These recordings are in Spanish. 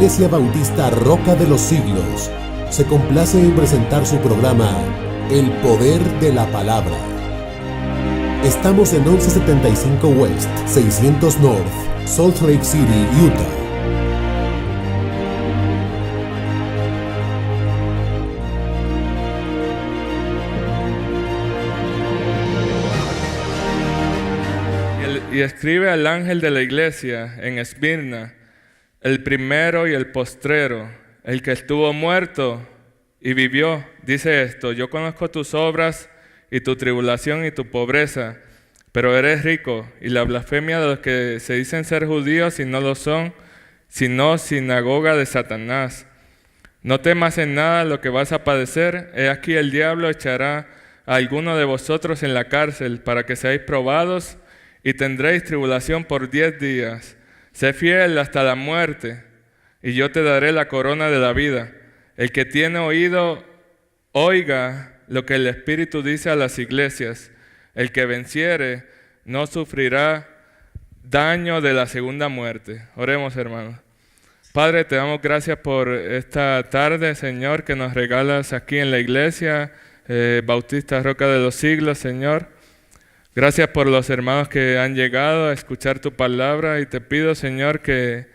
Iglesia Bautista Roca de los Siglos se complace en presentar su programa El Poder de la Palabra. Estamos en 1175 West, 600 North, Salt Lake City, Utah. Y escribe al ángel de la iglesia en Esmirna, el primero y el postrero, el que estuvo muerto y vivió, dice esto: yo conozco tus obras y tu tribulación y tu pobreza, pero eres rico, y la blasfemia de los que se dicen ser judíos y no lo son, sino sinagoga de Satanás. No temas en nada lo que vas a padecer. He aquí el diablo echará a alguno de vosotros en la cárcel para que seáis probados, y tendréis tribulación por 10 días. Sé fiel hasta la muerte, y yo te daré la corona de la vida. El que tiene oído, oiga lo que el Espíritu dice a las iglesias. El que venciere no sufrirá daño de la segunda muerte. Oremos, hermanos. Padre, te damos gracias por esta tarde, Señor, que nos regalas aquí en la iglesia Bautista Roca de los Siglos, Señor. Gracias por los hermanos que han llegado a escuchar tu palabra, y te pido, Señor, que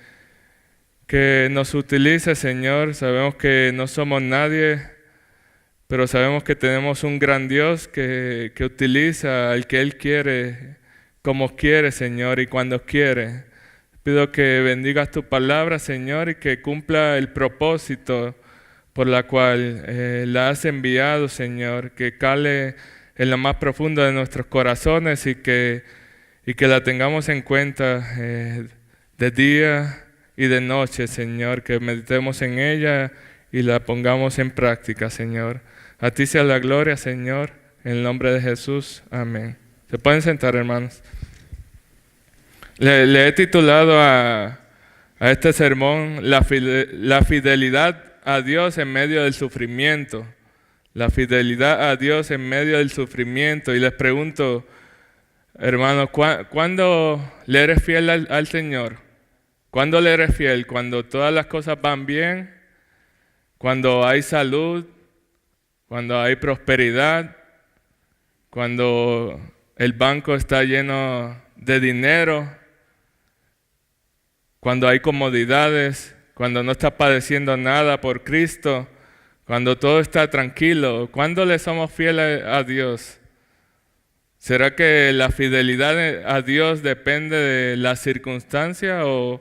nos utilices, Señor. Sabemos que no somos nadie, pero sabemos que tenemos un gran Dios que utiliza al que Él quiere, como quiere, Señor, y cuando quiere. Pido que bendigas tu palabra, Señor, y que cumpla el propósito por la cual la has enviado, Señor, que cale en lo más profundo de nuestros corazones y que la tengamos en cuenta de día y de noche, Señor, que meditemos en ella y la pongamos en práctica, Señor. A ti sea la gloria, Señor, en el nombre de Jesús. Amén. Se pueden sentar, hermanos. Le he titulado a este sermón la fidelidad a Dios en medio del sufrimiento. La fidelidad a Dios en medio del sufrimiento. Y les pregunto, hermanos, ¿cuándo le eres fiel al Señor? ¿Cuándo le eres fiel? ¿Cuando todas las cosas van bien? ¿Cuando hay salud? ¿Cuando hay prosperidad? ¿Cuando el banco está lleno de dinero? ¿Cuando hay comodidades? ¿Cuando no estás padeciendo nada por Cristo? Cuando todo está tranquilo, ¿cuándo le somos fieles a Dios? ¿Será que la fidelidad a Dios depende de las circunstancias o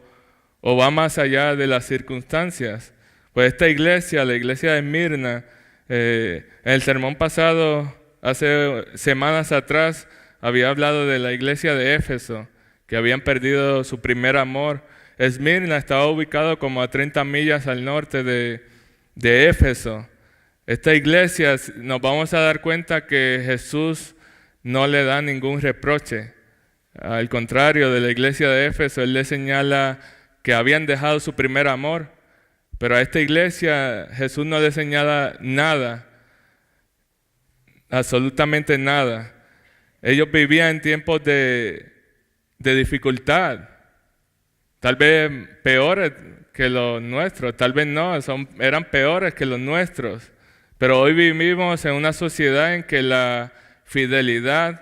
va más allá de las circunstancias? Pues esta iglesia, la iglesia de Esmirna, en el sermón pasado, hace semanas atrás, había hablado de la iglesia de Éfeso, que habían perdido su primer amor. Esmirna estaba ubicado como a 30 millas al norte de Éfeso. Esta iglesia, nos vamos a dar cuenta que Jesús no le da ningún reproche. Al contrario de la iglesia de Éfeso, Él le señala que habían dejado su primer amor. Pero a esta iglesia Jesús no le señala nada, absolutamente nada. Ellos vivían en tiempos de dificultad, tal vez peores que los nuestros, tal vez no, eran peores que los nuestros. Pero hoy vivimos en una sociedad en que la fidelidad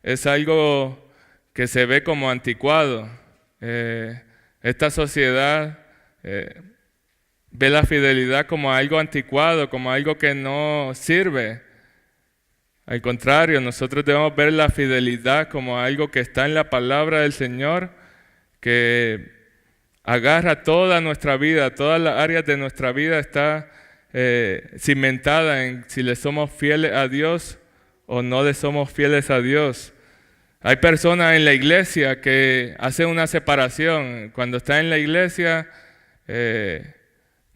es algo que se ve como anticuado. Esta sociedad ve la fidelidad como algo anticuado, como algo que no sirve. Al contrario, nosotros debemos ver la fidelidad como algo que está en la palabra del Señor, que agarra toda nuestra vida, todas las áreas de nuestra vida está cimentada en si le somos fieles a Dios o no le somos fieles a Dios. Hay personas en la iglesia que hacen una separación. Cuando están en la iglesia,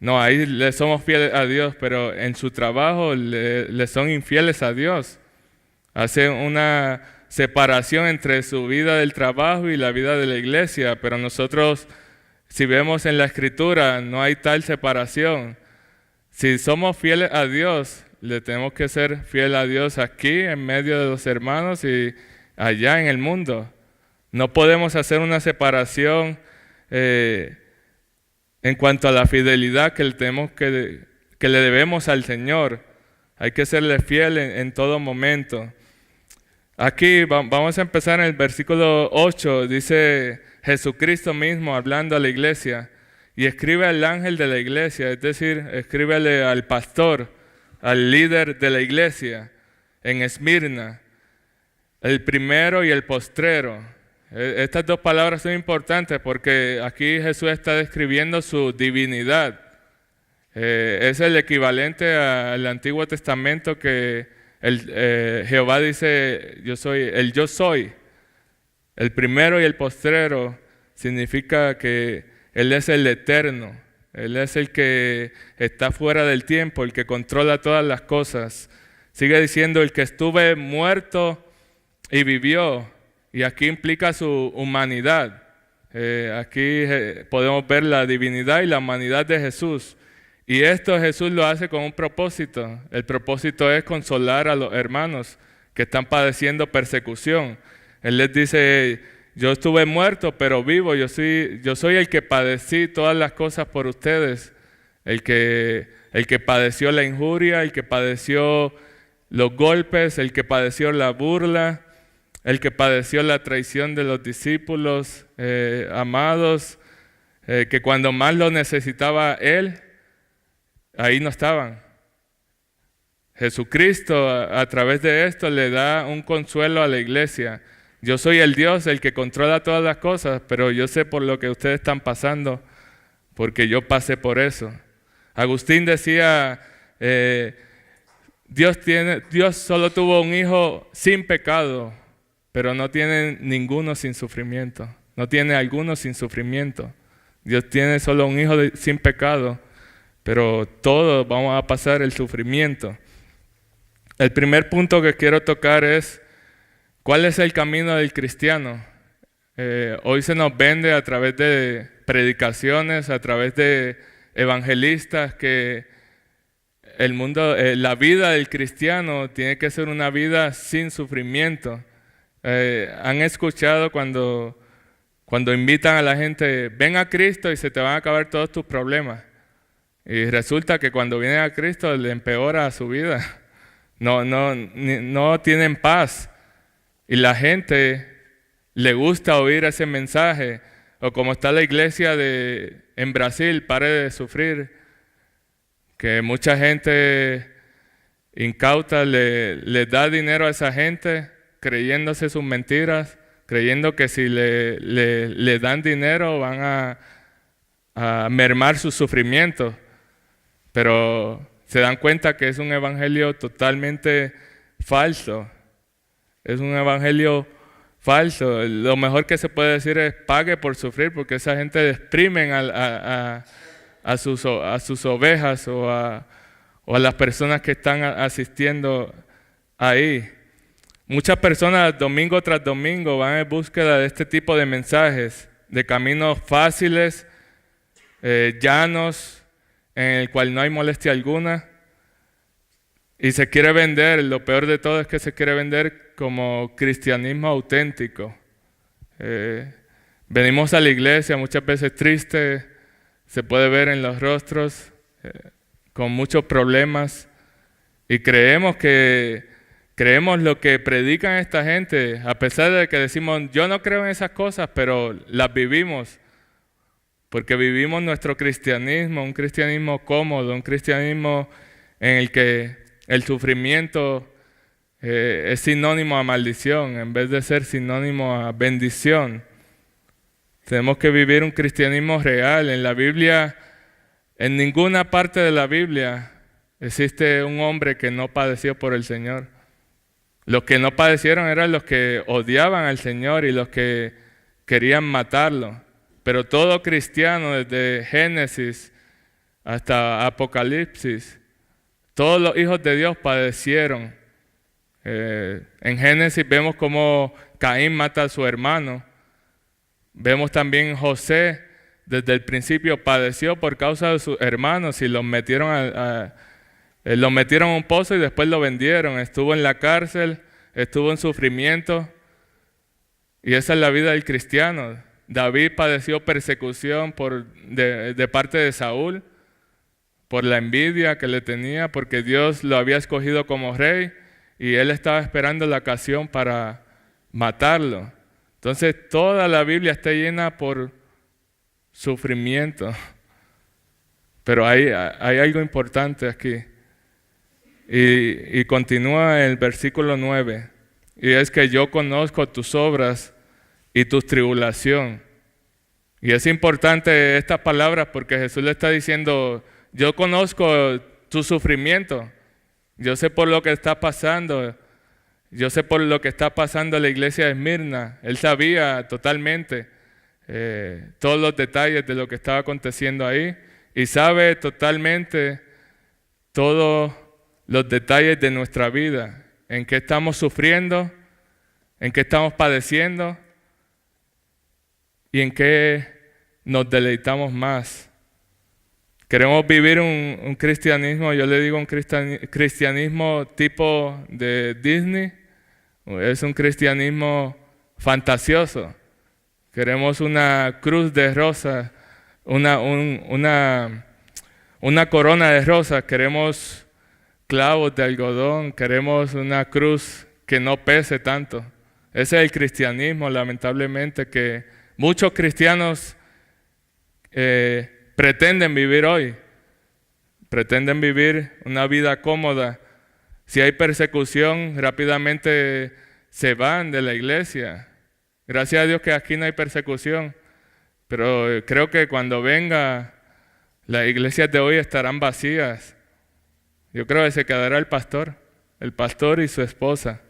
no, ahí le somos fieles a Dios, pero en su trabajo le son infieles a Dios. Hacen una separación entre su vida del trabajo y la vida de la iglesia, pero nosotros, si vemos en la Escritura, no hay tal separación. Si somos fieles a Dios, le tenemos que ser fieles a Dios aquí, en medio de los hermanos, y allá en el mundo. No podemos hacer una separación en cuanto a la fidelidad que le debemos al Señor. Hay que serle fiel en todo momento. Aquí vamos a empezar en el versículo 8, dice Jesucristo mismo hablando a la iglesia, y escribe al ángel de la iglesia, es decir, escríbele al pastor, al líder de la iglesia en Esmirna, el primero y el postrero. Estas dos palabras son importantes porque aquí Jesús está describiendo su divinidad. Es el equivalente al Antiguo Testamento que Jehová dice, yo soy. El primero y el postrero significa que Él es el eterno. Él es el que está fuera del tiempo, el que controla todas las cosas. Sigue diciendo, el que estuve muerto y vivió. Y aquí implica su humanidad. Aquí podemos ver la divinidad y la humanidad de Jesús. Y esto Jesús lo hace con un propósito. El propósito es consolar a los hermanos que están padeciendo persecución. Él les dice, yo estuve muerto, pero vivo. Yo soy el que padecí todas las cosas por ustedes. El que padeció la injuria, el que padeció los golpes, el que padeció la burla, el que padeció la traición de los discípulos amados, que cuando más lo necesitaba Él, ahí no estaban. Jesucristo a través de esto le da un consuelo a la iglesia. Yo soy el Dios, el que controla todas las cosas, pero yo sé por lo que ustedes están pasando, porque yo pasé por eso. Agustín decía, Dios solo tuvo un hijo sin pecado, pero no tiene ninguno sin sufrimiento. No tiene alguno sin sufrimiento. Dios tiene solo un hijo sin pecado, pero todos vamos a pasar el sufrimiento. El primer punto que quiero tocar es, ¿cuál es el camino del cristiano? Hoy se nos vende a través de predicaciones, a través de evangelistas, que el mundo, la vida del cristiano tiene que ser una vida sin sufrimiento. Han escuchado cuando invitan a la gente, ven a Cristo y se te van a acabar todos tus problemas. Y resulta que cuando vienen a Cristo le empeora su vida. No tienen paz. Y la gente le gusta oír ese mensaje. O como está la iglesia en Brasil, Pare de Sufrir, que mucha gente incauta le da dinero a esa gente, creyéndose sus mentiras, creyendo que si le dan dinero van a mermar sus sufrimientos. Pero se dan cuenta que es un evangelio totalmente falso. Es un evangelio falso. Lo mejor que se puede decir es pague por sufrir, porque esa gente exprimen a sus ovejas o a las personas que están asistiendo ahí. Muchas personas domingo tras domingo van en búsqueda de este tipo de mensajes, de caminos fáciles, llanos, en el cual no hay molestia alguna. Y se quiere vender, lo peor de todo es que se quiere vender como cristianismo auténtico. Venimos a la iglesia muchas veces tristes, se puede ver en los rostros, con muchos problemas, y creemos lo que predican esta gente, a pesar de que decimos, yo no creo en esas cosas, pero las vivimos, porque vivimos nuestro cristianismo, un cristianismo cómodo, un cristianismo en el que el sufrimiento es sinónimo a maldición, en vez de ser sinónimo a bendición. Tenemos que vivir un cristianismo real. En la Biblia, en ninguna parte de la Biblia existe un hombre que no padeció por el Señor. Los que no padecieron eran los que odiaban al Señor y los que querían matarlo. Pero todo cristiano, desde Génesis hasta Apocalipsis, todos los hijos de Dios padecieron. En Génesis vemos cómo Caín mata a su hermano. Vemos también José, desde el principio padeció por causa de sus hermanos y los metieron a un pozo y después lo vendieron. Estuvo en la cárcel, estuvo en sufrimiento. Y esa es la vida del cristiano. David padeció persecución de parte de Saúl, por la envidia que le tenía, porque Dios lo había escogido como rey y él estaba esperando la ocasión para matarlo. Entonces toda la Biblia está llena por sufrimiento. Pero hay algo importante aquí. Y continúa el versículo 9. Y es que yo conozco tus obras y tu tribulación. Y es importante estas palabras porque Jesús le está diciendo, yo conozco tu sufrimiento. Yo sé por lo que está pasando. Yo sé por lo que está pasando en la iglesia de Esmirna. Él sabía totalmente todos los detalles de lo que estaba aconteciendo ahí. Y sabe totalmente todos los detalles de nuestra vida. En qué estamos sufriendo, en qué estamos padeciendo y en qué nos deleitamos más. Queremos vivir un cristianismo, yo le digo un cristianismo tipo de Disney. Es un cristianismo fantasioso. Queremos una cruz de rosas, una corona de rosas. Queremos clavos de algodón. Queremos una cruz que no pese tanto. Ese es el cristianismo, lamentablemente, que muchos cristianos pretenden vivir hoy. Pretenden vivir una vida cómoda. Si hay persecución, rápidamente se van de la iglesia. Gracias a Dios que aquí no hay persecución, pero creo que cuando venga, las iglesias de hoy estarán vacías. Yo creo que se quedará el pastor y su esposa.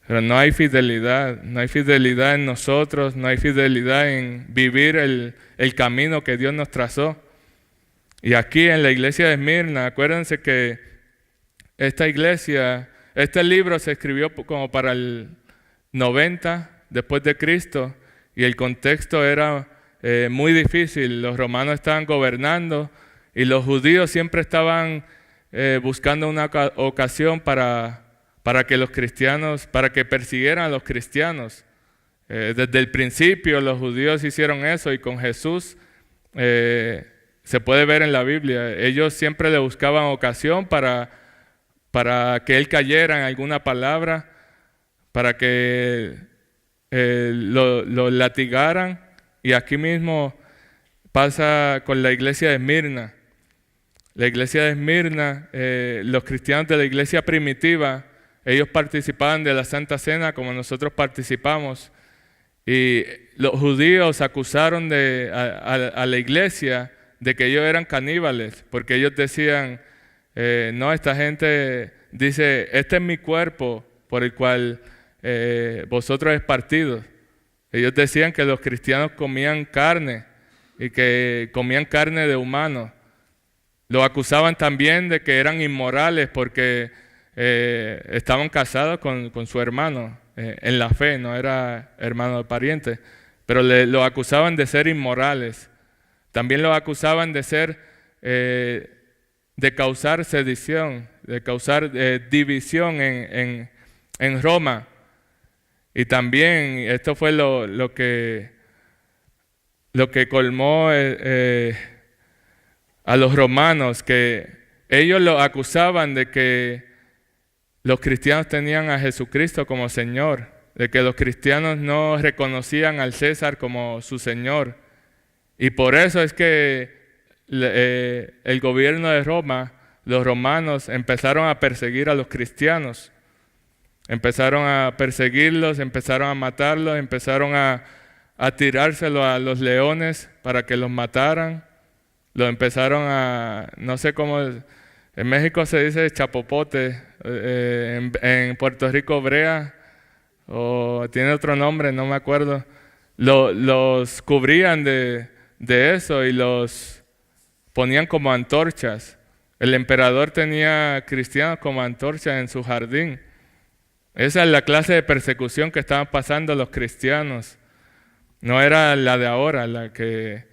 Pero no hay fidelidad en nosotros, no hay fidelidad en vivir el camino que Dios nos trazó. Y aquí en la iglesia de Esmirna, acuérdense que este libro se escribió como para el 90 después de Cristo y el contexto era muy difícil. Los romanos estaban gobernando y los judíos siempre estaban buscando una ocasión para que persiguieran a los cristianos. Desde el principio los judíos hicieron eso y con Jesús se puede ver en la Biblia. Ellos siempre le buscaban ocasión para que él cayera en alguna palabra, para que lo latigaran. Y aquí mismo pasa con la iglesia de Esmirna. La iglesia de Esmirna, los cristianos de la iglesia primitiva, ellos participaban de la Santa Cena como nosotros participamos. Y los judíos acusaron a la iglesia de que ellos eran caníbales, porque ellos decían, no, esta gente dice, este es mi cuerpo por el cual vosotros es partido. Ellos decían que los cristianos comían carne y que comían carne de humanos. Lo acusaban también de que eran inmorales porque estaban casados con su hermano en la fe, no era hermano de pariente, pero lo acusaban de ser inmorales. También lo acusaban de causar sedición, de causar división en Roma. Y también esto fue lo que colmó a los romanos, que ellos lo acusaban de que los cristianos tenían a Jesucristo como Señor, de que los cristianos no reconocían al César como su Señor. Y por eso es que el gobierno de Roma, los romanos, empezaron a perseguir a los cristianos. Empezaron a perseguirlos, empezaron a matarlos, empezaron a tirárselo a los leones para que los mataran. Lo empezaron no sé cómo, en México se dice chapopote, en Puerto Rico brea, o tiene otro nombre, no me acuerdo. Los cubrían de eso y los ponían como antorchas. El emperador tenía cristianos como antorchas en su jardín. Esa es la clase de persecución que estaban pasando los cristianos. No era la de ahora, la que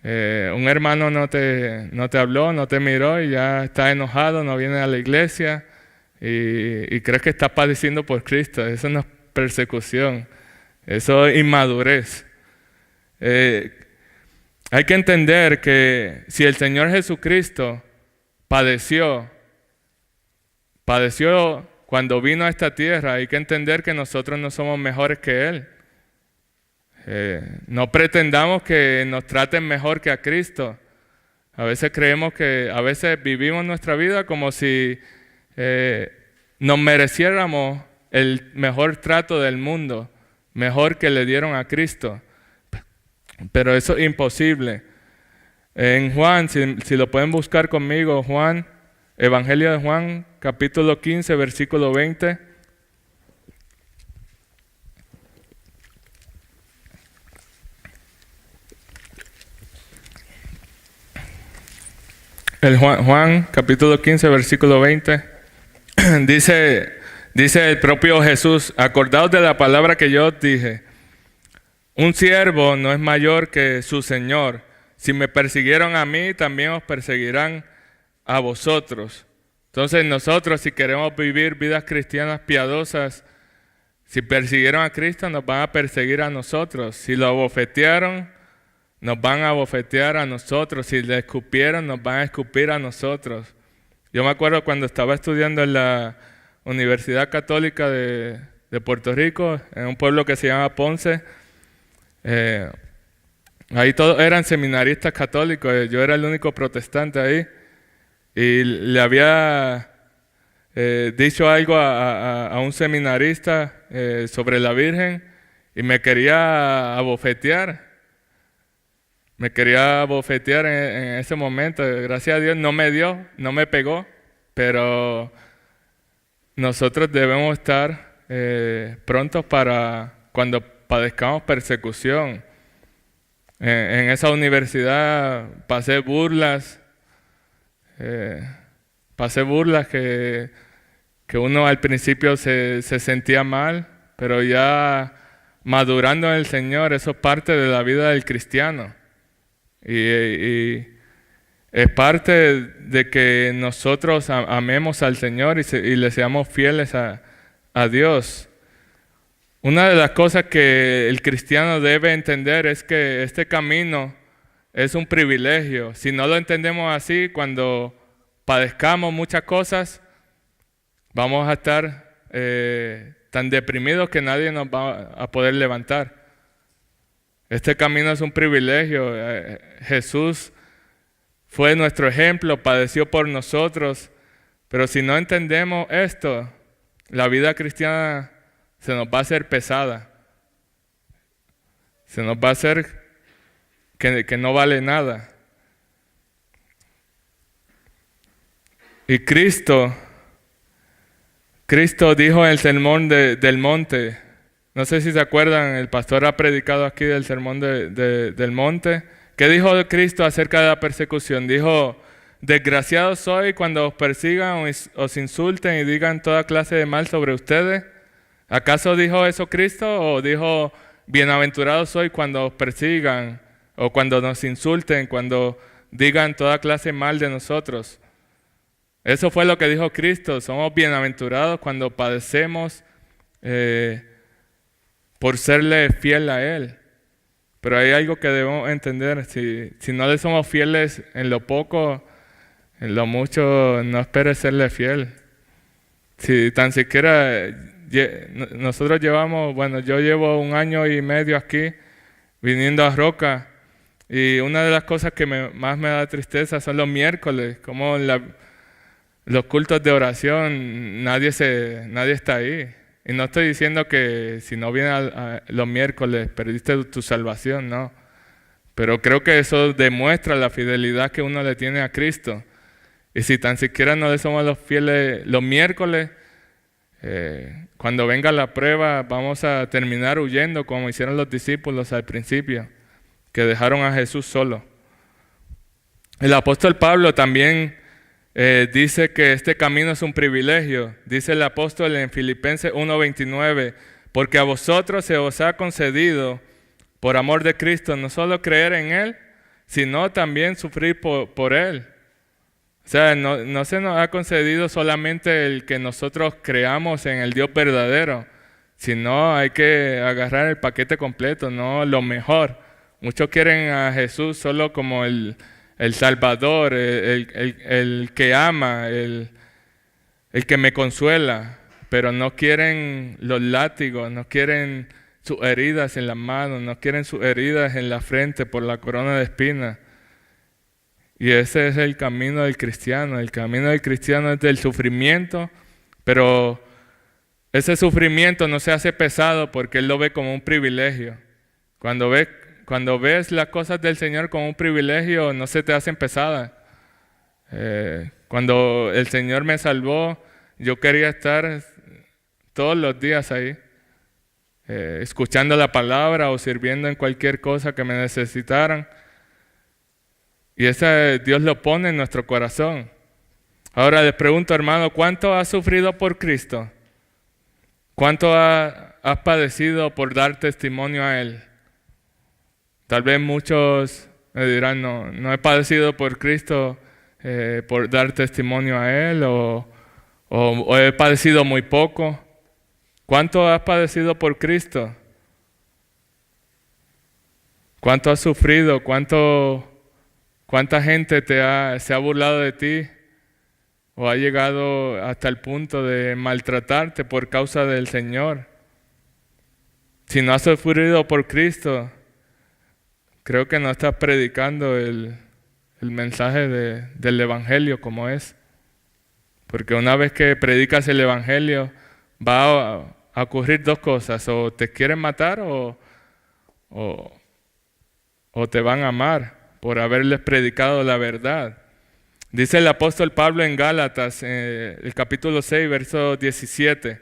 un hermano no te habló, no te miró y ya está enojado, no viene a la iglesia y crees que está padeciendo por Cristo. Eso no es persecución, eso es inmadurez. Hay que entender que si el Señor Jesucristo padeció cuando vino a esta tierra, hay que entender que nosotros no somos mejores que Él. No pretendamos que nos traten mejor que a Cristo. A veces a veces vivimos nuestra vida como si nos mereciéramos el mejor trato del mundo, mejor que le dieron a Cristo. Pero eso es imposible. En Juan, si lo pueden buscar conmigo, Juan, Evangelio de Juan, capítulo 15, versículo 20. Juan, capítulo 15, versículo 20, dice el propio Jesús: acordaos de la palabra que yo os dije, un siervo no es mayor que su Señor. Si me persiguieron a mí, también os perseguirán a vosotros. Entonces nosotros, si queremos vivir vidas cristianas piadosas, si persiguieron a Cristo, nos van a perseguir a nosotros. Si lo abofetearon, nos van a abofetear a nosotros. Si le escupieron, nos van a escupir a nosotros. Yo me acuerdo cuando estaba estudiando en la Universidad Católica de Puerto Rico, en un pueblo que se llama Ponce. Ahí todos eran seminaristas católicos. Yo era el único protestante ahí. Y le había dicho algo a un seminarista sobre la Virgen y me quería abofetear. Me quería abofetear en ese momento. Gracias a Dios no me pegó, pero nosotros debemos estar prontos para cuando padezcamos persecución. En esa universidad pasé burlas que uno al principio se sentía mal, pero ya madurando en el Señor, eso es parte de la vida del cristiano. Y es parte de que nosotros amemos al Señor y le seamos fieles a Dios. Una de las cosas que el cristiano debe entender es que este camino es un privilegio. Si no lo entendemos así, cuando padezcamos muchas cosas, vamos a estar tan deprimidos que nadie nos va a poder levantar. Este camino es un privilegio. Jesús fue nuestro ejemplo, padeció por nosotros, pero si no entendemos esto, la vida cristiana se nos va a hacer pesada. Se nos va a hacer que no vale nada. Y Cristo dijo en el sermón del monte, no sé si se acuerdan, el pastor ha predicado aquí del sermón del monte. ¿Qué dijo Cristo acerca de la persecución? Dijo: desgraciados sois cuando os persigan, os insulten y digan toda clase de mal sobre ustedes. ¿Acaso dijo eso Cristo? ¿O dijo: bienaventurados sois cuando os persigan, o cuando nos insulten, cuando digan toda clase de mal de nosotros? Eso fue lo que dijo Cristo. Somos bienaventurados cuando padecemos por serle fiel a Él. Pero hay algo que debemos entender: si no le somos fieles en lo poco, en lo mucho no esperes serle fiel. Si tan siquiera nosotros yo llevo 1 año y medio aquí viniendo a Roca, y una de las cosas que más me da tristeza son los miércoles, como los cultos de oración, nadie está ahí. Y no estoy diciendo que si no vienes los miércoles perdiste tu salvación, no. Pero creo que eso demuestra la fidelidad que uno le tiene a Cristo. Y si tan siquiera no le somos los fieles los miércoles, cuando venga la prueba vamos a terminar huyendo como hicieron los discípulos al principio, que dejaron a Jesús solo. El apóstol Pablo también dice que este camino es un privilegio. Dice el apóstol en Filipenses 1:29, porque a vosotros se os ha concedido por amor de Cristo no solo creer en Él, sino también sufrir por Él. O sea, no se nos ha concedido solamente el que nosotros creamos en el Dios verdadero, sino hay que agarrar el paquete completo, no lo mejor, Muchos quieren a Jesús solo como el Salvador, el que ama, el que me consuela, pero no quieren los látigos, no quieren sus heridas en las manos, no quieren sus heridas en la frente por la corona de espinas. Y ese es el camino del cristiano. El camino del cristiano es del sufrimiento, pero ese sufrimiento no se hace pesado porque él lo ve como un privilegio. Cuando ves las cosas del Señor como un privilegio, no se te hacen pesadas. Cuando el Señor me salvó, yo quería estar todos los días ahí, escuchando la palabra o sirviendo en cualquier cosa que me necesitaran. Y ese Dios lo pone en nuestro corazón. Ahora les pregunto, hermano, ¿cuánto has sufrido por Cristo? ¿Cuánto has padecido por dar testimonio a Él? Tal vez muchos me dirán, no he padecido por Cristo por dar testimonio a Él, o he padecido muy poco. ¿Cuánto has padecido por Cristo? ¿Cuánto has sufrido? ¿Cuánta gente se ha burlado de ti o ha llegado hasta el punto de maltratarte por causa del Señor? Si no has sufrido por Cristo, creo que no estás predicando el mensaje del Evangelio como es. Porque una vez que predicas el Evangelio, va a ocurrir dos cosas: o te quieren matar o te van a amar por haberles predicado la verdad. Dice el apóstol Pablo en Gálatas, el capítulo 6, verso 17.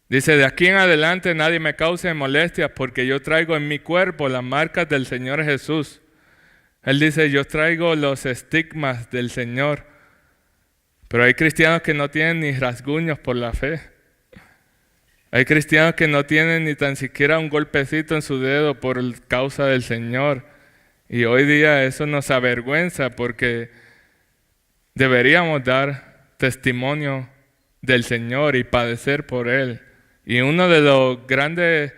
Dice, de aquí en adelante nadie me cause molestias porque yo traigo en mi cuerpo las marcas del Señor Jesús. Él dice, yo traigo los estigmas del Señor. Pero hay cristianos que no tienen ni rasguños por la fe. Hay cristianos que no tienen ni tan siquiera un golpecito en su dedo por causa del Señor. Y hoy día eso nos avergüenza porque deberíamos dar testimonio del Señor y padecer por Él. Y uno de los grandes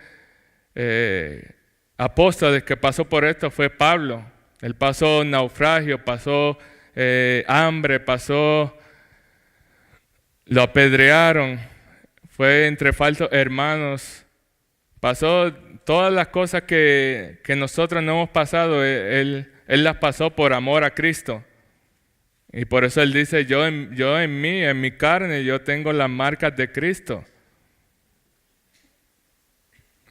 apóstoles que pasó por esto fue Pablo. Él pasó naufragio, pasó hambre, lo apedrearon, fue entre falsos hermanos, pasó todas las cosas que nosotros no hemos pasado, él las pasó por amor a Cristo. Y por eso él dice, yo en mi carne, yo tengo las marcas de Cristo.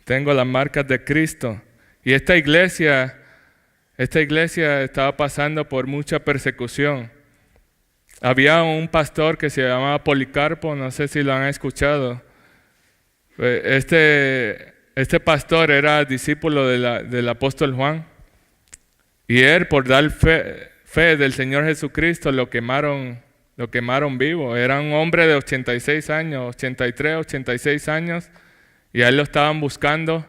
Tengo las marcas de Cristo. Y esta iglesia estaba pasando por mucha persecución. Había un pastor que se llamaba Policarpo, no sé si lo han escuchado. Este pastor era discípulo del apóstol Juan. Y él, por dar fe del Señor Jesucristo, lo quemaron vivo. Era un hombre de 86 años, 83, 86 años. Y a él lo estaban buscando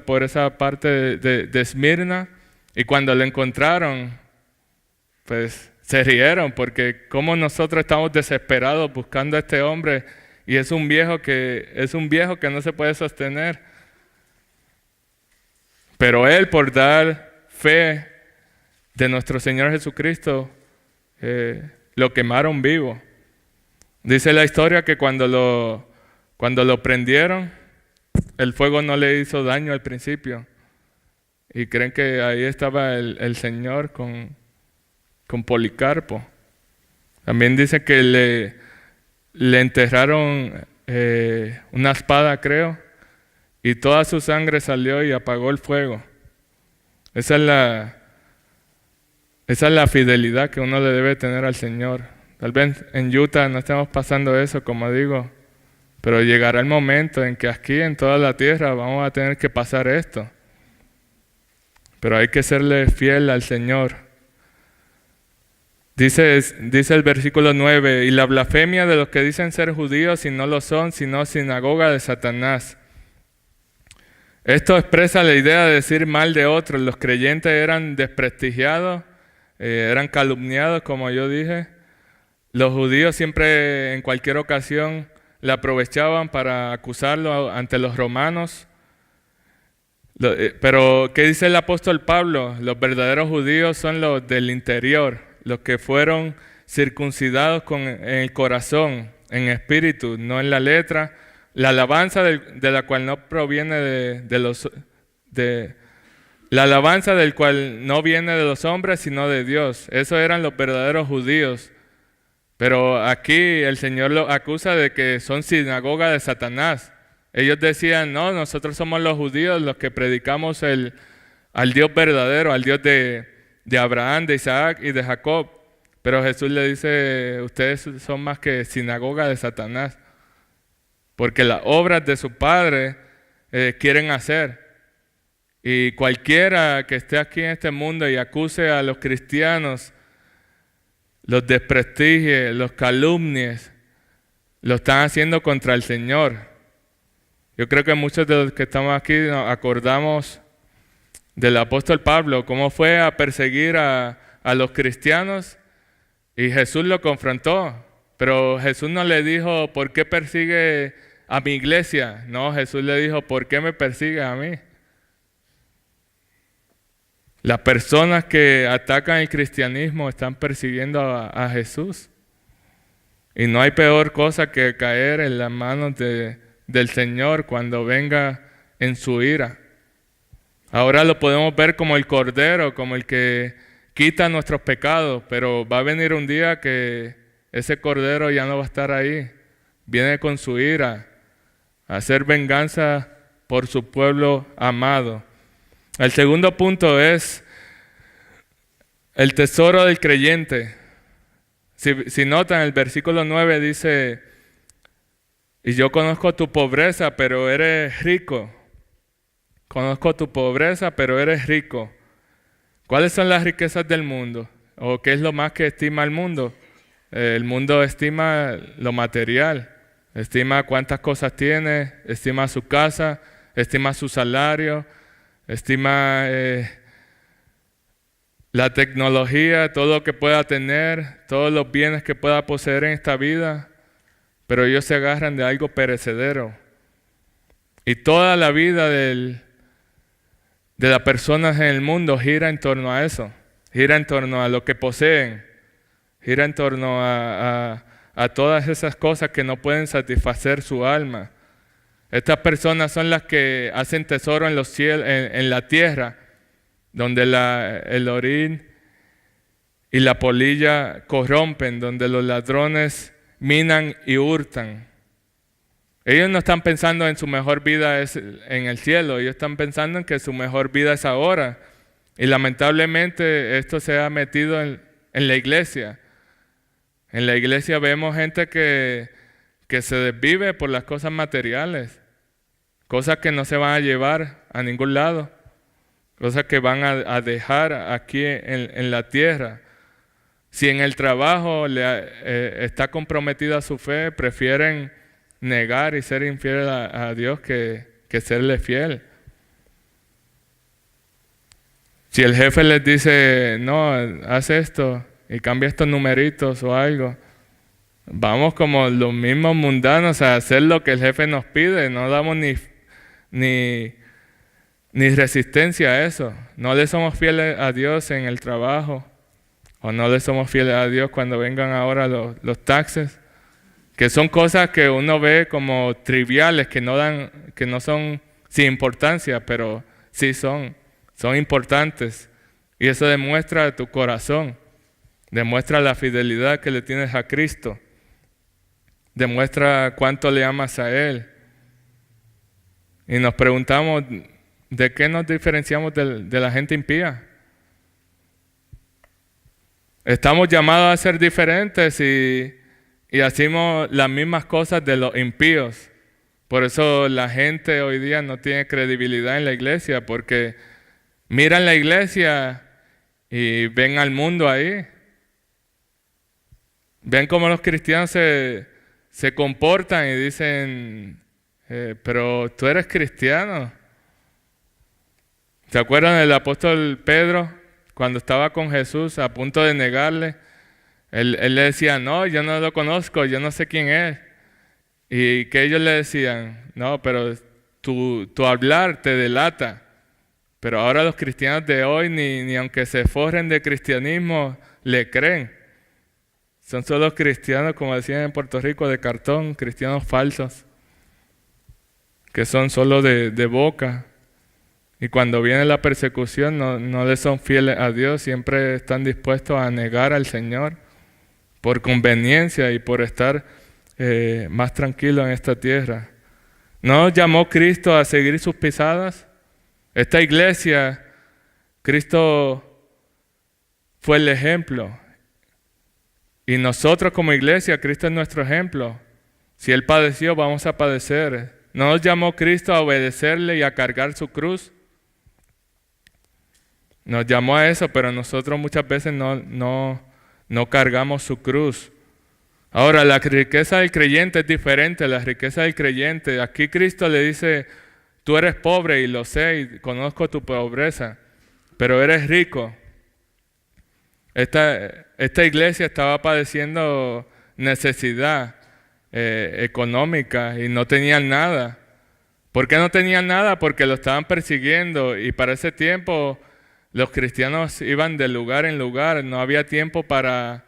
por esa parte de Esmirna. Y cuando lo encontraron, pues se rieron, porque como nosotros estamos desesperados buscando a este hombre, y es un viejo que no se puede sostener. Pero él, por dar fe de nuestro Señor Jesucristo, lo quemaron vivo. Dice la historia que cuando lo prendieron, el fuego no le hizo daño al principio. Y creen que ahí estaba el Señor con Policarpo. También dice que le enterraron una espada, creo, y toda su sangre salió y apagó el fuego. Esa es la fidelidad que uno le debe tener al Señor. Tal vez en Utah no estemos pasando eso, como digo, pero llegará el momento en que aquí en toda la tierra vamos a tener que pasar esto. Pero hay que serle fiel al Señor. Dice el versículo 9, y la blasfemia de los que dicen ser judíos y no lo son, sino sinagoga de Satanás. Esto expresa la idea de decir mal de otros. Los creyentes eran desprestigiados, eran calumniados, como yo dije. Los judíos siempre, en cualquier ocasión, la aprovechaban para acusarlo ante los romanos. Pero, ¿qué dice el apóstol Pablo? Los verdaderos judíos son los del interior, los que fueron circuncidados en el corazón, en espíritu, no en la letra. La alabanza de la cual no proviene la alabanza del cual no viene de los hombres, sino de Dios. Esos eran los verdaderos judíos. Pero aquí el Señor los acusa de que son sinagoga de Satanás. Ellos decían, no, nosotros somos los judíos los que predicamos al Dios verdadero, al Dios de Abraham, de Isaac y de Jacob. Pero Jesús le dice, ustedes son más que sinagoga de Satanás, porque las obras de su Padre quieren hacer. Y cualquiera que esté aquí en este mundo y acuse a los cristianos, los desprestigie, los calumnies, lo están haciendo contra el Señor. Yo creo que muchos de los que estamos aquí nos acordamos del apóstol Pablo, cómo fue a perseguir a los cristianos y Jesús lo confrontó. Pero Jesús no le dijo, ¿por qué persigue a mi iglesia? No, Jesús le dijo, ¿por qué me persigue a mí? Las personas que atacan el cristianismo están persiguiendo a Jesús. Y no hay peor cosa que caer en las manos del Señor cuando venga en su ira. Ahora lo podemos ver como el Cordero, como el que quita nuestros pecados, pero va a venir un día que ese Cordero ya no va a estar ahí. Viene con su ira a hacer venganza por su pueblo amado. El segundo punto es el tesoro del creyente. Si notan, el versículo 9 dice, y yo conozco tu pobreza, pero eres rico. Conozco tu pobreza, pero eres rico. ¿Cuáles son las riquezas del mundo? ¿O qué es lo más que estima el mundo? El mundo estima lo material. Estima cuántas cosas tiene, estima su casa, estima su salario, estima la tecnología, todo lo que pueda tener, todos los bienes que pueda poseer en esta vida, pero ellos se agarran de algo perecedero. Y toda la vida de las personas en el mundo gira en torno a eso, gira en torno a lo que poseen, gira en torno a todas esas cosas que no pueden satisfacer su alma. Estas personas son las que hacen tesoro en los cielos, en la tierra, donde el orín y la polilla corrompen, donde los ladrones minan y hurtan. Ellos no están pensando en su mejor vida en el cielo, ellos están pensando en que su mejor vida es ahora. Y lamentablemente esto se ha metido en la iglesia. En la iglesia vemos gente que se desvive por las cosas materiales, cosas que no se van a llevar a ningún lado, cosas que van a dejar aquí en la tierra. Si en el trabajo está comprometida su fe, prefieren negar y ser infiel a Dios que serle fiel. Si el jefe les dice, no, haz esto y cambia estos numeritos o algo, vamos como los mismos mundanos a hacer lo que el jefe nos pide, no damos ni resistencia a eso. No le somos fieles a Dios en el trabajo, o no le somos fieles a Dios cuando vengan ahora los taxes, que son cosas que uno ve como triviales, que no son sin importancia, pero sí son importantes. Y eso demuestra tu corazón, demuestra la fidelidad que le tienes a Cristo, demuestra cuánto le amas a Él. Y nos preguntamos, ¿de qué nos diferenciamos de la gente impía? Estamos llamados a ser diferentes y hacemos las mismas cosas de los impíos. Por eso la gente hoy día no tiene credibilidad en la iglesia, porque miran la iglesia y ven al mundo ahí. Ven cómo los cristianos se comportan y dicen, pero tú eres cristiano. ¿Se acuerdan del apóstol Pedro cuando estaba con Jesús a punto de negarle? Él le decía, no, yo no lo conozco, yo no sé quién es. Y que ellos le decían, no, pero tu hablar te delata. Pero ahora los cristianos de hoy, ni aunque se forren de cristianismo, le creen. Son solo cristianos, como decían en Puerto Rico, de cartón, cristianos falsos, que son solo de boca. Y cuando viene la persecución no le son fieles a Dios, siempre están dispuestos a negar al Señor por conveniencia y por estar más tranquilos en esta tierra. ¿No llamó Cristo a seguir sus pisadas? Esta iglesia, Cristo fue el ejemplo. Y nosotros como iglesia, Cristo es nuestro ejemplo. Si Él padeció, vamos a padecer. ¿No nos llamó Cristo a obedecerle y a cargar su cruz? Nos llamó a eso, pero nosotros muchas veces no cargamos su cruz. Ahora, la riqueza del creyente es diferente. La riqueza del creyente, aquí Cristo le dice, tú eres pobre y lo sé y conozco tu pobreza, pero eres rico. Esta iglesia estaba padeciendo necesidad económica y no tenían nada. ¿Por qué no tenían nada? Porque lo estaban persiguiendo y para ese tiempo los cristianos iban de lugar en lugar, no había tiempo para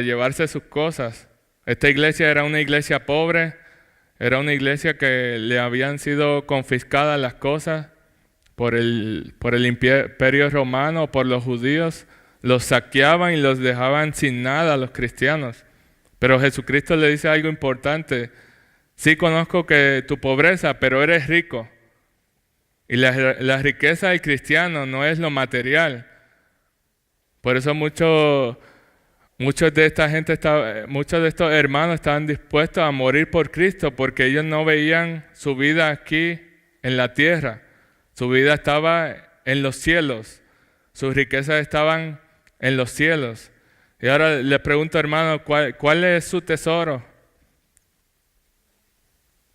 llevarse sus cosas. Esta iglesia era una iglesia pobre, era una iglesia que le habían sido confiscadas las cosas por el imperio romano, por los judíos. Los saqueaban y los dejaban sin nada a los cristianos. Pero Jesucristo le dice algo importante. Sí conozco que tu pobreza, pero eres rico. Y la riqueza del cristiano no es lo material. Por eso muchos de estos hermanos estaban dispuestos a morir por Cristo, porque ellos no veían su vida aquí en la tierra. Su vida estaba en los cielos. Sus riquezas estaban en los cielos. Y ahora le pregunto, hermano, ¿cuál es su tesoro?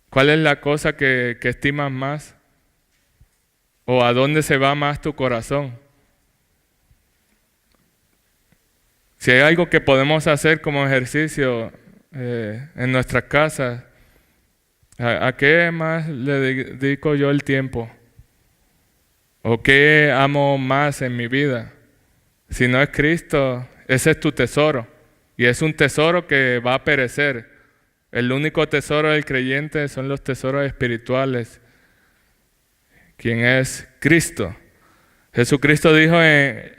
¿Cuál es la cosa que estimas más? ¿O a dónde se va más tu corazón? Si hay algo que podemos hacer como ejercicio en nuestras casas, ¿a qué más le dedico yo el tiempo? ¿O qué amo más en mi vida? Si no es Cristo, ese es tu tesoro. Y es un tesoro que va a perecer. El único tesoro del creyente son los tesoros espirituales. ¿Quién es Cristo? Jesucristo dijo en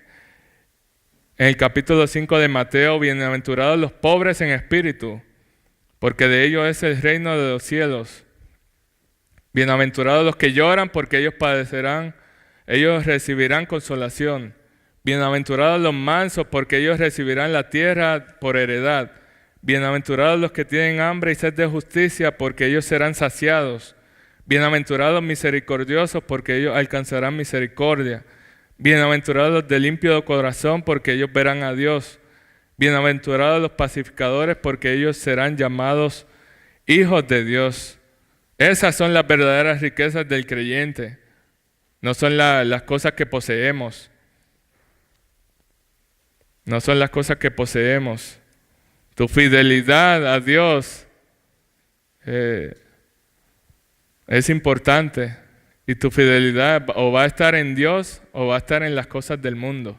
el capítulo 5 de Mateo, bienaventurados los pobres en espíritu, porque de ellos es el reino de los cielos. Bienaventurados los que lloran, porque ellos padecerán, ellos recibirán consolación. Bienaventurados los mansos, porque ellos recibirán la tierra por heredad. Bienaventurados los que tienen hambre y sed de justicia, porque ellos serán saciados. Bienaventurados los misericordiosos, porque ellos alcanzarán misericordia. Bienaventurados los de limpio corazón, porque ellos verán a Dios. Bienaventurados los pacificadores, porque ellos serán llamados hijos de Dios. Esas son las verdaderas riquezas del creyente. No son las cosas que poseemos. No son las cosas que poseemos. Tu fidelidad a Dios es importante. Y tu fidelidad o va a estar en Dios o va a estar en las cosas del mundo.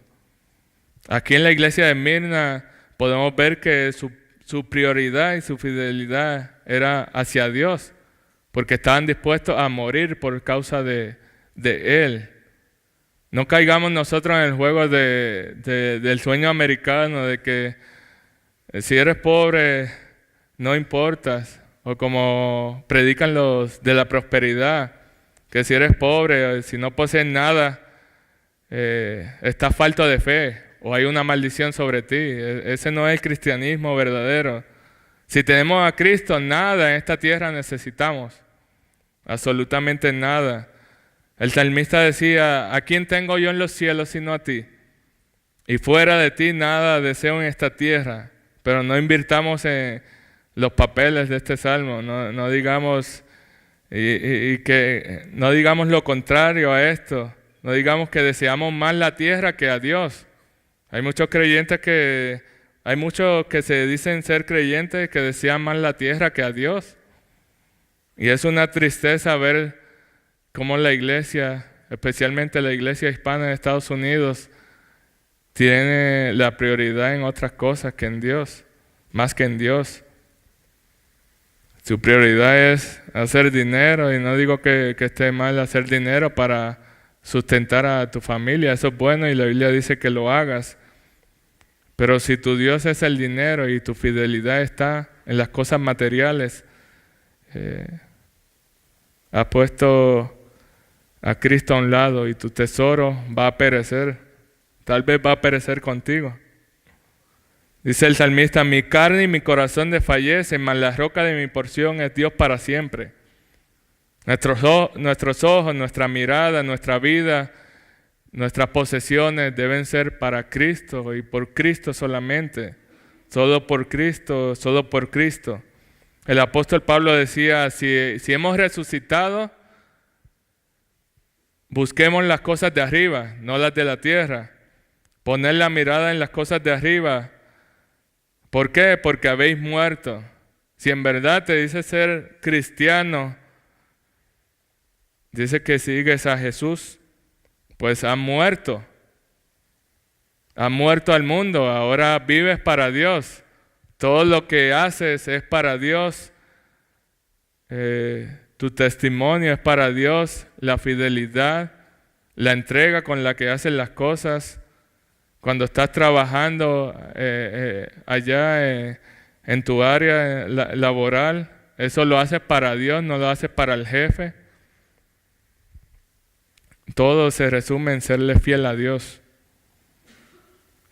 Aquí en la iglesia de Esmirna podemos ver que su prioridad y su fidelidad era hacia Dios, porque estaban dispuestos a morir por causa de Él. No caigamos nosotros en el juego del sueño americano de que si eres pobre no importas, o como predican los de la prosperidad, que si eres pobre, si no posees nada, estás falto de fe o hay una maldición sobre ti. Ese no es el cristianismo verdadero. Si tenemos a Cristo, nada en esta tierra necesitamos, absolutamente nada. El salmista decía, ¿a quién tengo yo en los cielos sino a ti? Y fuera de ti nada deseo en esta tierra. Pero no invirtamos en los papeles de este salmo, no digamos... Y que no digamos lo contrario a esto, no digamos que deseamos más la tierra que a Dios. Hay muchos que se dicen ser creyentes que desean más la tierra que a Dios. Y es una tristeza ver cómo la iglesia, especialmente la iglesia hispana de Estados Unidos, tiene la prioridad en otras cosas que en Dios, más que en Dios. Su prioridad es hacer dinero, y no digo que esté mal hacer dinero para sustentar a tu familia, eso es bueno y la Biblia dice que lo hagas. Pero si tu Dios es el dinero y tu fidelidad está en las cosas materiales, has puesto a Cristo a un lado y tu tesoro va a perecer, tal vez va a perecer contigo. Dice el salmista: mi carne y mi corazón desfallecen, mas la roca de mi porción es Dios para siempre. Nuestros ojos, nuestra mirada, nuestra vida, nuestras posesiones deben ser para Cristo y por Cristo solamente. Solo por Cristo, solo por Cristo. El apóstol Pablo decía: si hemos resucitado, busquemos las cosas de arriba, no las de la tierra. Poner la mirada en las cosas de arriba. ¿Por qué? Porque habéis muerto. Si en verdad te dice ser cristiano, dice que sigues a Jesús, pues has muerto. Has muerto al mundo, ahora vives para Dios. Todo lo que haces es para Dios. Tu testimonio es para Dios, la fidelidad, la entrega con la que haces las cosas. Cuando estás trabajando allá en tu área laboral, eso lo haces para Dios, no lo haces para el jefe. Todo se resume en serle fiel a Dios.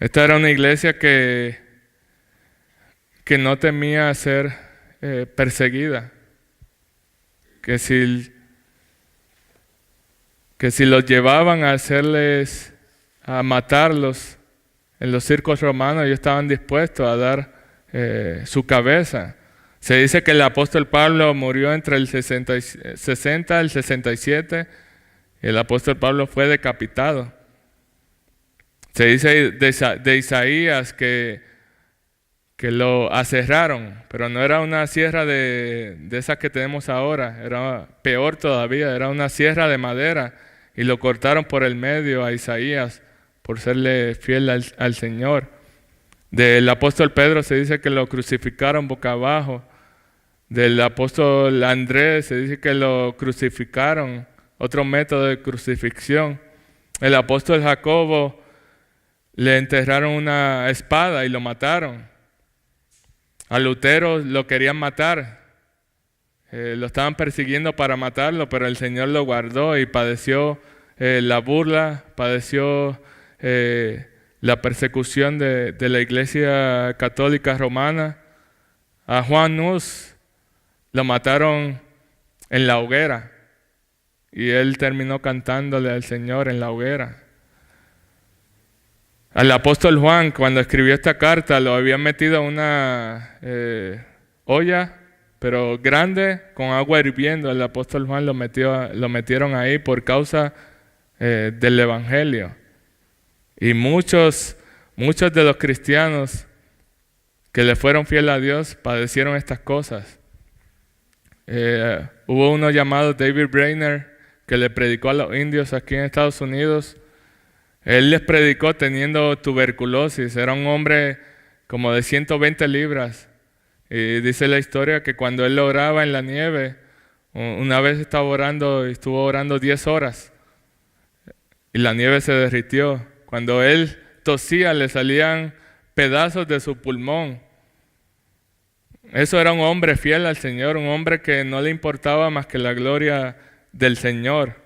Esta era una iglesia que no temía ser perseguida. Que si los llevaban a matarlos en los circos romanos, ellos estaban dispuestos a dar su cabeza. Se dice que el apóstol Pablo murió entre el 60 y el 67, y el apóstol Pablo fue decapitado. Se dice de Isaías que lo aserraron, pero no era una sierra de esas que tenemos ahora, era peor todavía, era una sierra de madera, y lo cortaron por el medio a Isaías por serle fiel al Señor. Del apóstol Pedro se dice que lo crucificaron boca abajo. Del apóstol Andrés se dice que lo crucificaron, otro método de crucifixión. El apóstol Jacobo le enterraron una espada y lo mataron. A Lutero lo querían matar, lo estaban persiguiendo para matarlo, pero el Señor lo guardó y padeció la burla, padeció la persecución de la Iglesia Católica Romana. A Juan Hus lo mataron en la hoguera y él terminó cantándole al Señor en la hoguera. Al apóstol Juan, cuando escribió esta carta, lo habían metido en una olla, pero grande, con agua hirviendo. El apóstol Juan lo metieron ahí por causa del Evangelio. Y muchos de los cristianos que le fueron fieles a Dios padecieron estas cosas. Hubo uno llamado David Brainerd que le predicó a los indios aquí en Estados Unidos. Él les predicó teniendo tuberculosis. Era un hombre como de 120 libras. Y dice la historia que cuando él oraba en la nieve, una vez estuvo orando 10 horas. Y la nieve se derritió. Cuando él tosía, le salían pedazos de su pulmón. Eso era un hombre fiel al Señor, un hombre que no le importaba más que la gloria del Señor.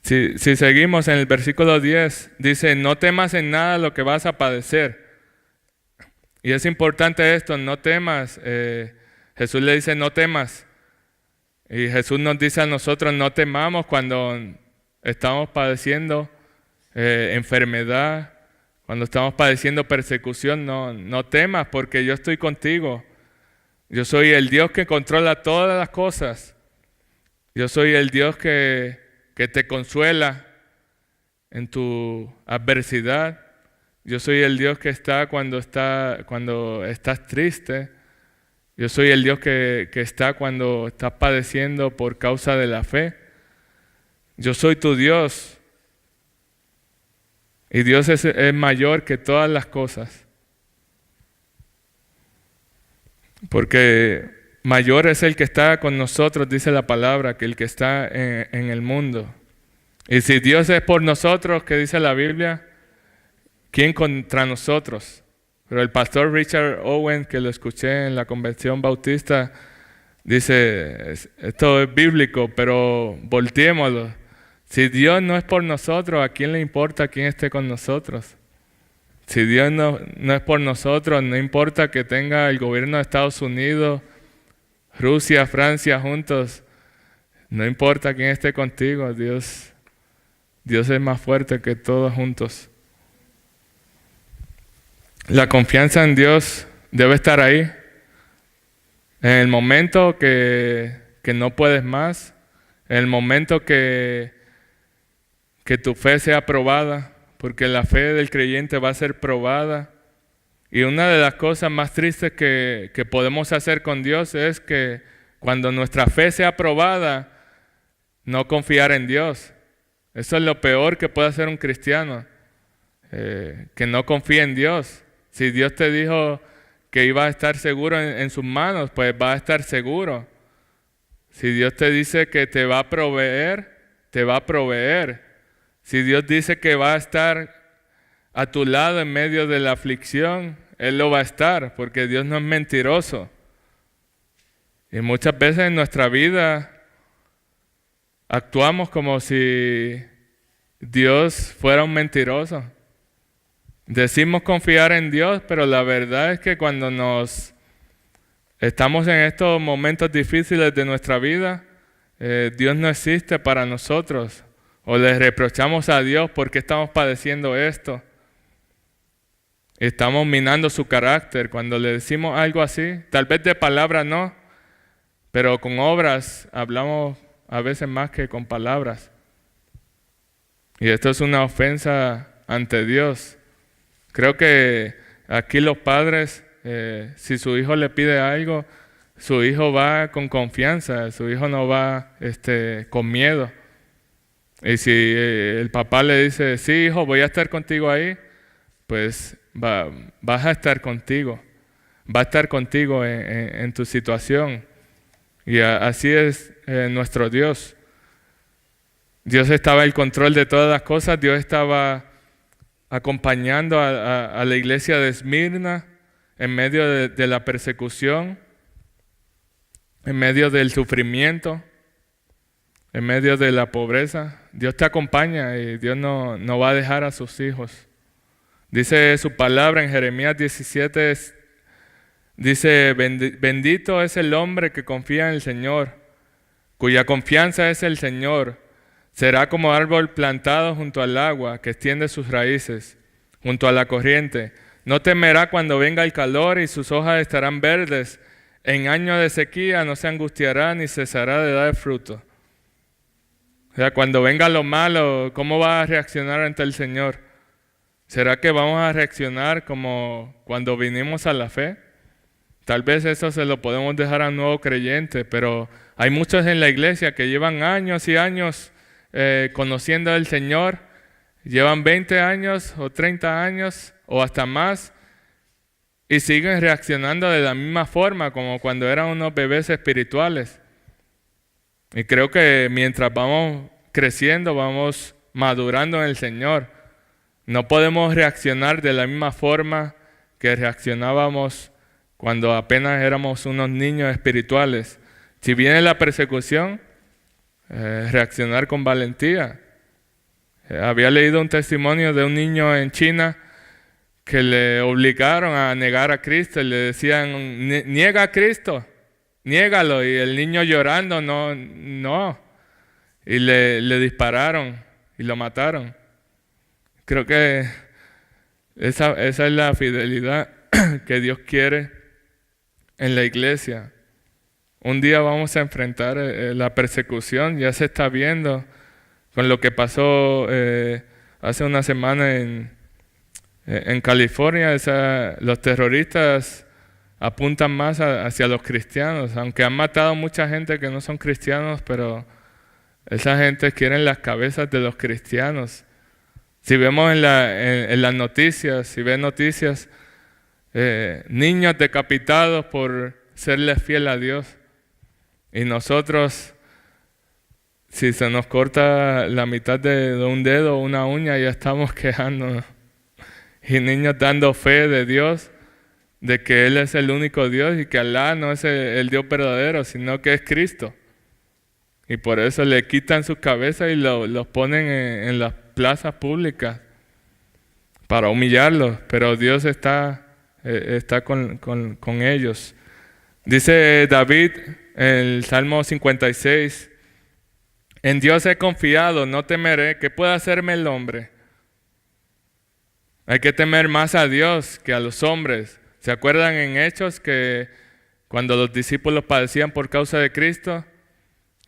Si seguimos en el versículo 10, dice: no temas en nada lo que vas a padecer. Y es importante esto, no temas. Jesús le dice: no temas. Y Jesús nos dice a nosotros: no temamos cuando estamos padeciendo enfermedad, cuando estamos padeciendo persecución. No temas, porque yo estoy contigo. Yo soy el Dios que controla todas las cosas. Yo soy el Dios que te consuela en tu adversidad. Yo soy el Dios que está cuando estás triste. Yo soy el Dios que está cuando estás padeciendo por causa de la fe. Yo soy tu Dios. Y Dios es mayor que todas las cosas. Porque mayor es el que está con nosotros, dice la palabra, que el que está en el mundo. Y si Dios es por nosotros, ¿qué dice la Biblia? ¿Quién contra nosotros? Pero el pastor Richard Owen, que lo escuché en la Convención Bautista, dice, esto es bíblico, pero volteémoslo. Si Dios no es por nosotros, ¿a quién le importa quién esté con nosotros? Si Dios no es por nosotros, no importa que tenga el gobierno de Estados Unidos, Rusia, Francia juntos, no importa quién esté contigo, Dios es más fuerte que todos juntos. La confianza en Dios debe estar ahí. En el momento que no puedes más, en el momento que tu fe sea probada, porque la fe del creyente va a ser probada. Y una de las cosas más tristes que podemos hacer con Dios es que cuando nuestra fe sea probada, no confiar en Dios. Eso es lo peor que puede hacer un cristiano, que no confíe en Dios. Si Dios te dijo que iba a estar seguro en sus manos, pues va a estar seguro. Si Dios te dice que te va a proveer, te va a proveer. Si Dios dice que va a estar a tu lado en medio de la aflicción, Él lo va a estar, porque Dios no es mentiroso. Y muchas veces en nuestra vida actuamos como si Dios fuera un mentiroso. Decimos confiar en Dios, pero la verdad es que cuando estamos en estos momentos difíciles de nuestra vida, Dios no existe para nosotros. O le reprochamos a Dios porque estamos padeciendo esto. Estamos minando su carácter. Cuando le decimos algo así, tal vez de palabra no, pero con obras hablamos a veces más que con palabras. Y esto es una ofensa ante Dios. Creo que aquí los padres, si su hijo le pide algo, su hijo va con confianza, su hijo no va con miedo. Y si el papá le dice, sí, hijo, voy a estar contigo ahí, pues vas a estar contigo. Va a estar contigo en tu situación. Y así es nuestro Dios. Dios estaba en el control de todas las cosas. Dios estaba acompañando a la iglesia de Esmirna en medio de la persecución, en medio del sufrimiento, en medio de la pobreza. Dios te acompaña y Dios no va a dejar a sus hijos. Dice su palabra en Jeremías 17, dice, bendito es el hombre que confía en el Señor, cuya confianza es el Señor. Será como árbol plantado junto al agua, que extiende sus raíces, junto a la corriente. No temerá cuando venga el calor y sus hojas estarán verdes. En año de sequía no se angustiará ni cesará de dar fruto. O sea, cuando venga lo malo, ¿cómo va a reaccionar ante el Señor? ¿Será que vamos a reaccionar como cuando vinimos a la fe? Tal vez eso se lo podemos dejar a un nuevo creyente, pero hay muchos en la iglesia que llevan años y años conociendo al Señor, llevan 20 años o 30 años o hasta más y siguen reaccionando de la misma forma como cuando eran unos bebés espirituales. Y creo que mientras vamos creciendo, vamos madurando en el Señor. No podemos reaccionar de la misma forma que reaccionábamos cuando apenas éramos unos niños espirituales. Si viene la persecución, reaccionar con valentía. Había leído un testimonio de un niño en China que le obligaron a negar a Cristo y le decían, niega a Cristo. Niégalo, y el niño llorando, no. Y le dispararon y lo mataron. Creo que esa es la fidelidad que Dios quiere en la iglesia. Un día vamos a enfrentar la persecución, ya se está viendo con lo que pasó hace una semana en California. Los terroristas apuntan más hacia los cristianos, aunque han matado mucha gente que no son cristianos, pero Esa gente quiere las cabezas de los cristianos. Si vemos en las noticias, si ven noticias, niños decapitados por serles fiel a Dios. Y nosotros, si se nos corta la mitad de un dedo o una uña, ya estamos quejándonos. Y niños dando fe de Dios, de que Él es el único Dios y que Alá no es el Dios verdadero, sino que es Cristo. Y por eso le quitan sus cabezas y los ponen en las plazas públicas para humillarlos, pero Dios está con ellos. Dice David en el Salmo 56, en Dios he confiado, no temeré, ¿qué puede hacerme el hombre? Hay que temer más a Dios que a los hombres. ¿Se acuerdan en Hechos que cuando los discípulos padecían por causa de Cristo?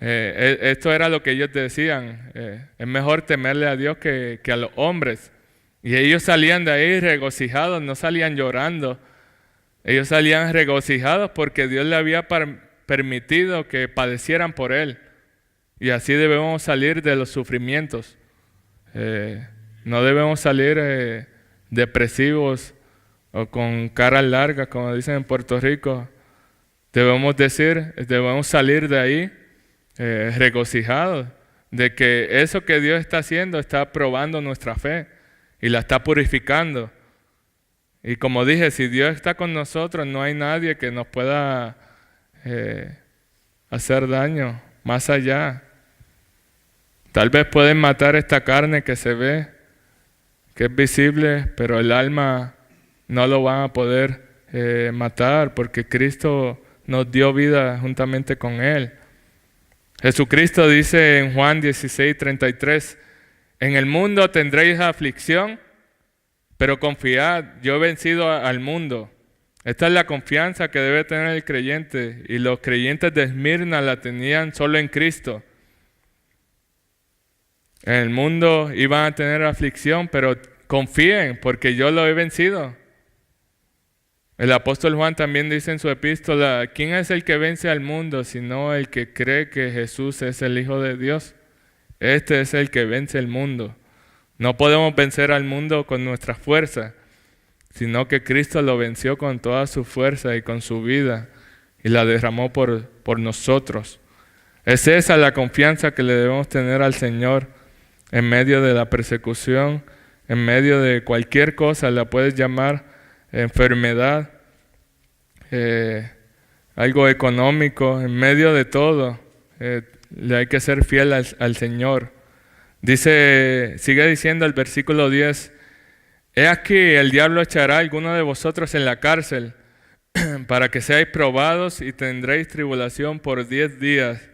Esto era lo que ellos decían, es mejor temerle a Dios que a los hombres. Y ellos salían de ahí regocijados, no salían llorando. Ellos salían regocijados porque Dios le había permitido que padecieran por Él. Y así debemos salir de los sufrimientos. No debemos salir depresivos o con cara larga, como dicen en Puerto Rico. Debemos salir de ahí regocijados de que eso que Dios está haciendo está probando nuestra fe y la está purificando. Y como dije, si Dios está con nosotros, no hay nadie que nos pueda hacer daño más allá. Tal vez pueden matar esta carne que se ve, que es visible, pero el alma no lo van a poder matar porque Cristo nos dio vida juntamente con Él. Jesucristo dice en Juan 16:33, en el mundo tendréis aflicción, pero confiad, yo he vencido al mundo. Esta es la confianza que debe tener el creyente, y los creyentes de Esmirna la tenían solo en Cristo. En el mundo iban a tener aflicción, pero confíen, porque yo lo he vencido. El apóstol Juan también dice en su epístola, ¿quién es el que vence al mundo sino el que cree que Jesús es el Hijo de Dios? Este es el que vence el mundo. No podemos vencer al mundo con nuestra fuerza, sino que Cristo lo venció con toda su fuerza y con su vida y la derramó por nosotros. Es esa la confianza que le debemos tener al Señor en medio de la persecución, en medio de cualquier cosa, la puedes llamar enfermedad, algo económico, en medio de todo, le hay que ser fiel al Señor. Sigue diciendo el versículo 10, he aquí el diablo echará a alguno de vosotros en la cárcel para que seáis probados y tendréis tribulación por 10 días.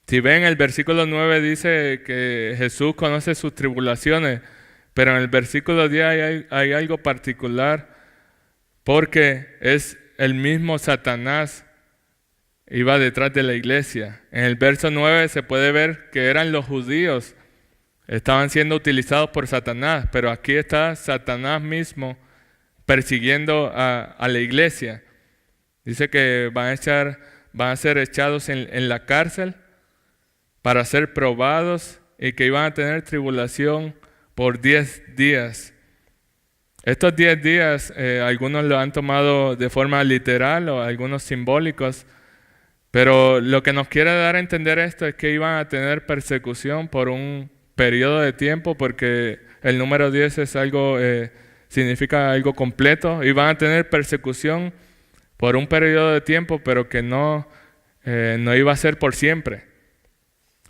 Si ven, el versículo 9 dice que Jesús conoce sus tribulaciones, pero en el versículo 10 hay algo particular, porque es el mismo Satanás iba detrás de la iglesia. En el verso 9 se puede ver que eran los judíos, estaban siendo utilizados por Satanás, pero aquí está Satanás mismo persiguiendo a la iglesia. Dice que van a ser echados en la cárcel para ser probados y que iban a tener tribulación por 10 días. Estos 10 días, algunos lo han tomado de forma literal o algunos simbólicos, pero lo que nos quiere dar a entender esto es que iban a tener persecución por un periodo de tiempo, porque el número 10 es significa algo completo. Iban a tener persecución por un periodo de tiempo, pero que no iba a ser por siempre.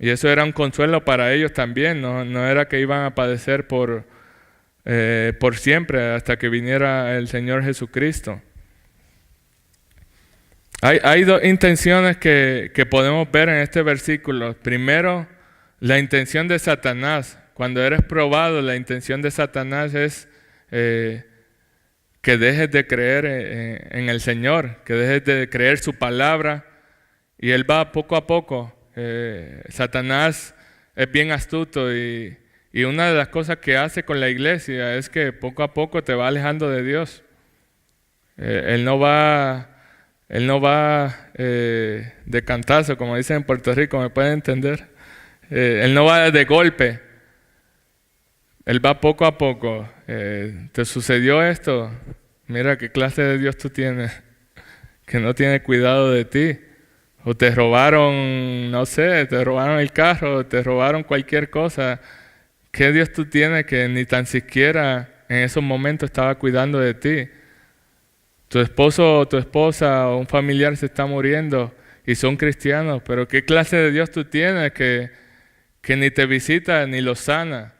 Y eso era un consuelo para ellos también, no era que iban a padecer por siempre hasta que viniera el Señor Jesucristo. Hay dos intenciones que podemos ver en este versículo. Primero, la intención de Satanás. Cuando eres probado, la intención de Satanás es que dejes de creer en el Señor, que dejes de creer su palabra, y él va poco a poco. Satanás es bien astuto y una de las cosas que hace con la iglesia es que poco a poco te va alejando de Dios. Él no va de cantazo, como dicen en Puerto Rico, ¿me pueden entender? Él no va de golpe. Él va poco a poco. ¿Te sucedió esto? Mira qué clase de Dios tú tienes, que no tiene cuidado de ti. O te robaron, no sé, te robaron el carro, te robaron cualquier cosa. ¿Qué Dios tú tienes que ni tan siquiera en esos momentos estaba cuidando de ti? Tu esposo o tu esposa o un familiar se está muriendo y son cristianos, pero ¿qué clase de Dios tú tienes que ni te visita ni lo sana?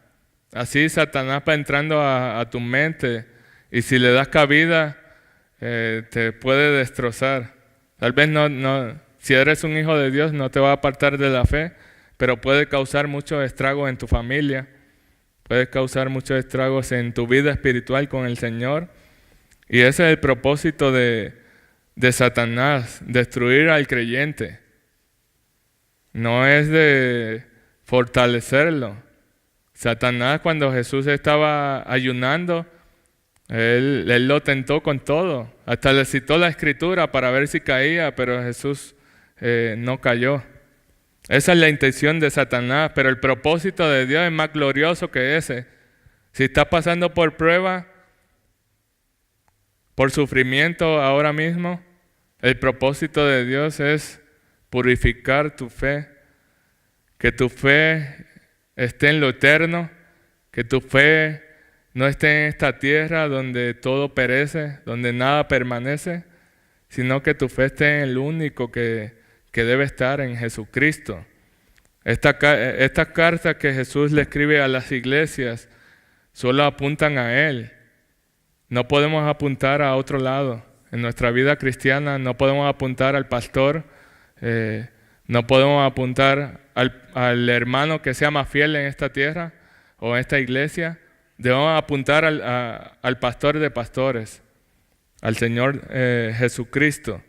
Así Satanás va entrando a tu mente y si le das cabida te puede destrozar. Tal vez si eres un hijo de Dios no te va a apartar de la fe, pero puede causar muchos estragos en tu familia, puede causar muchos estragos en tu vida espiritual con el Señor. Y ese es el propósito de Satanás, destruir al creyente. No es de fortalecerlo. Satanás, cuando Jesús estaba ayunando, él lo tentó con todo. Hasta le citó la escritura para ver si caía, pero Jesús no cayó. Esa es la intención de Satanás, pero el propósito de Dios es más glorioso que ese. Si estás pasando por prueba, por sufrimiento ahora mismo, el propósito de Dios es purificar tu fe, que tu fe esté en lo eterno, que tu fe no esté en esta tierra donde todo perece, donde nada permanece, sino que tu fe esté en el único que debe estar, en Jesucristo. Estas cartas que Jesús le escribe a las iglesias solo apuntan a Él. No podemos apuntar a otro lado. En nuestra vida cristiana no podemos apuntar al pastor, no podemos apuntar al hermano que sea más fiel en esta tierra o en esta iglesia. Debemos apuntar al pastor de pastores, al Señor Jesucristo.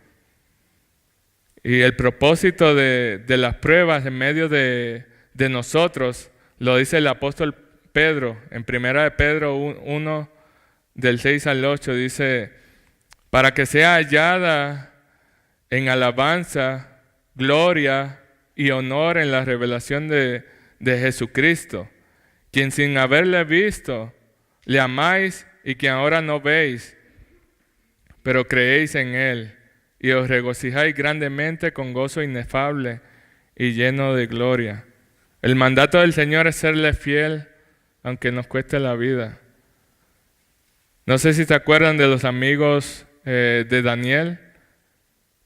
Y el propósito de las pruebas en medio de nosotros, lo dice el apóstol Pedro, en 1 de Pedro 1, del 6 al 8, dice, para que sea hallada en alabanza, gloria y honor en la revelación de Jesucristo, quien sin haberle visto, le amáis y quien ahora no veis, pero creéis en Él y os regocijáis grandemente con gozo inefable y lleno de gloria. El mandato del Señor es serle fiel, aunque nos cueste la vida. No sé si te acuerdan de los amigos de Daniel,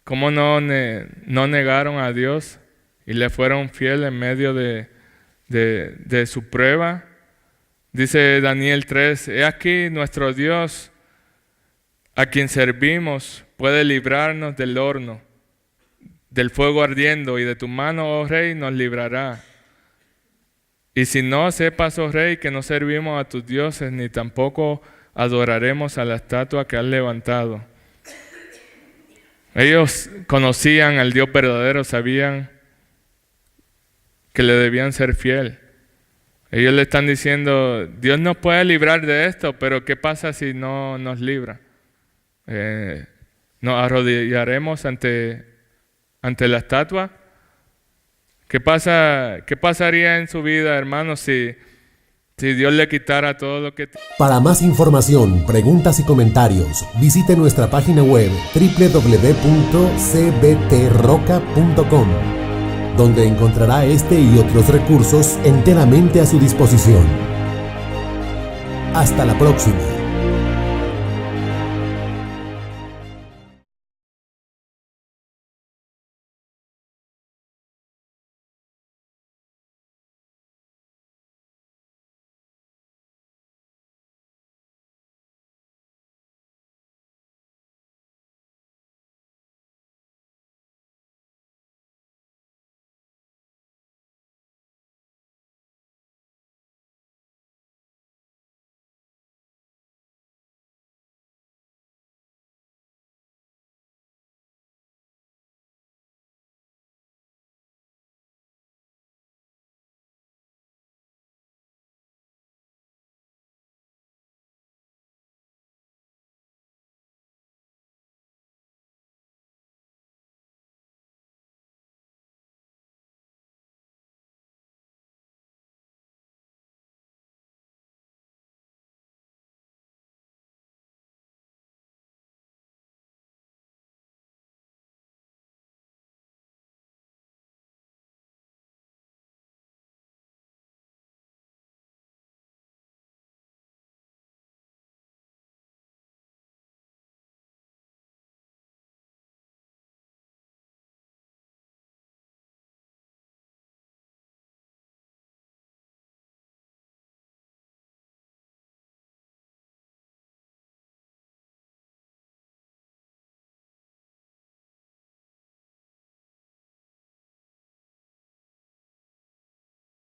cómo no negaron a Dios y le fueron fieles en medio de su prueba. Dice Daniel 3, he aquí nuestro Dios, a quien servimos, puede librarnos del horno, del fuego ardiendo, y de tu mano, oh Rey, nos librará. Y si no, sepas, oh Rey, que no servimos a tus dioses, ni tampoco adoraremos a la estatua que has levantado. Ellos conocían al Dios verdadero, sabían que le debían ser fiel. Ellos le están diciendo, Dios nos puede librar de esto, pero ¿qué pasa si no nos libra? ¿Nos arrodillaremos ante la estatua? ¿Qué pasaría en su vida, hermanos, si Dios le quitara todo lo que... Para más información, preguntas y comentarios, visite nuestra página web www.cbtroca.com, donde encontrará este y otros recursos enteramente a su disposición. Hasta la próxima.